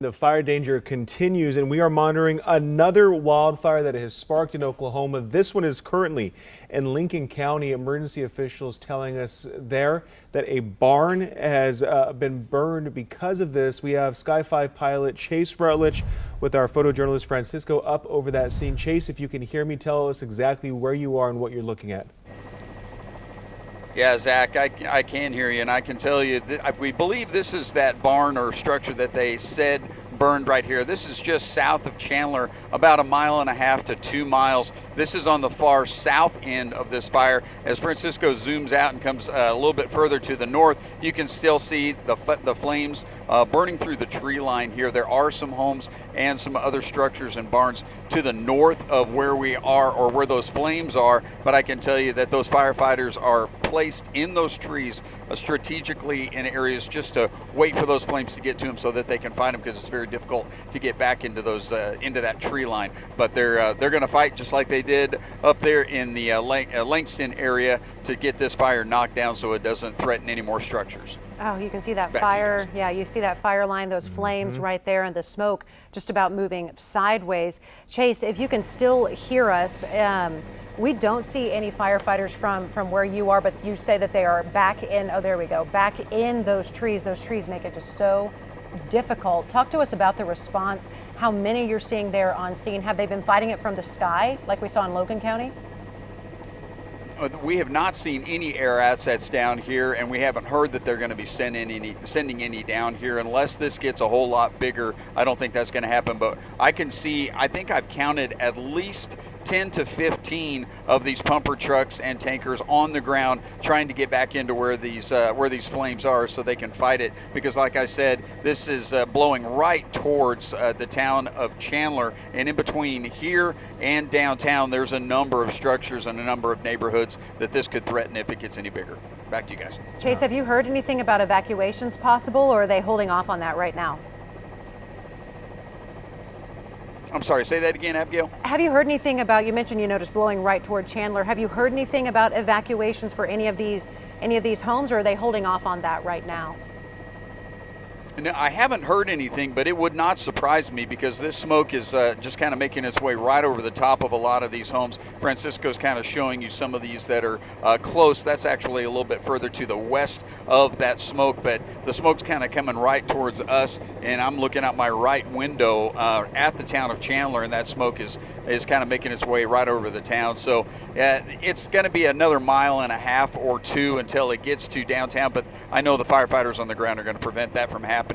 The fire danger continues, and we are monitoring another wildfire that has sparked in Oklahoma. This one is currently in Lincoln County. Emergency officials telling us there that a barn has been burned because of this. We have Sky 5 pilot Chase Rutledge with our photojournalist Francisco up over that scene. Chase, if you can hear me, tell us exactly where you are and what you're looking at. Yeah, Zach, I can hear you, and I can tell you that we believe this is that barn or structure that they said burned right here. This is just south of Chandler, about 1.5 miles to 2 miles. This is on the far south end of this fire. As Francisco zooms out and comes a little bit further to the north, you can still see the flames burning through the tree line here. There are some homes and some other structures and barns to the north of where we are or where those flames are, but I can tell you that those firefighters are placed in those trees strategically in areas just to wait for those flames to get to them so that they can find them, because it's very difficult to get back into those into that tree line. But they're going to fight just like they did up there in the Langston area to get this fire knocked down so it doesn't threaten any more structures. Oh, you can see that fire. Yeah, you see that fire line, those flames right there, and the smoke just about moving sideways. Chase, if you can still hear us, we don't see any firefighters from where you are, but you say that they are back in, oh, there we go, back in those trees. Those trees make it just so difficult. Talk to us about the response, how many you're seeing there on scene. Have they been fighting it from the sky like we saw in Logan County? We have not seen any air assets down here, and we haven't heard that they're going to be sending any down here unless this gets a whole lot bigger. I don't think that's going to happen, but I think I've counted at least 10 to 15 of these pumper trucks and tankers on the ground trying to get back into where these flames are so they can fight it, because like I said, this is blowing right towards the town of Chandler, and in between here and downtown there's a number of structures and a number of neighborhoods that this could threaten if it gets any bigger. Back to you guys. Chase, have you heard anything about evacuations possible, or are they holding off on that right now? I'm sorry, say that again, Abigail. Have you heard anything about, you mentioned, just blowing right toward Chandler. Have you heard anything about evacuations for any of these homes, or are they holding off on that right now? No, I haven't heard anything, but it would not surprise me, because this smoke is just kind of making its way right over the top of a lot of these homes. Francisco's kind of showing you some of these that are close. That's actually a little bit further to the west of that smoke, but the smoke's kind of coming right towards us, and I'm looking out my right window at the town of Chandler, and that smoke is kind of making its way right over the town. So it's going to be another 1.5 or 2 until it gets to downtown, but I know the firefighters on the ground are going to prevent that from happening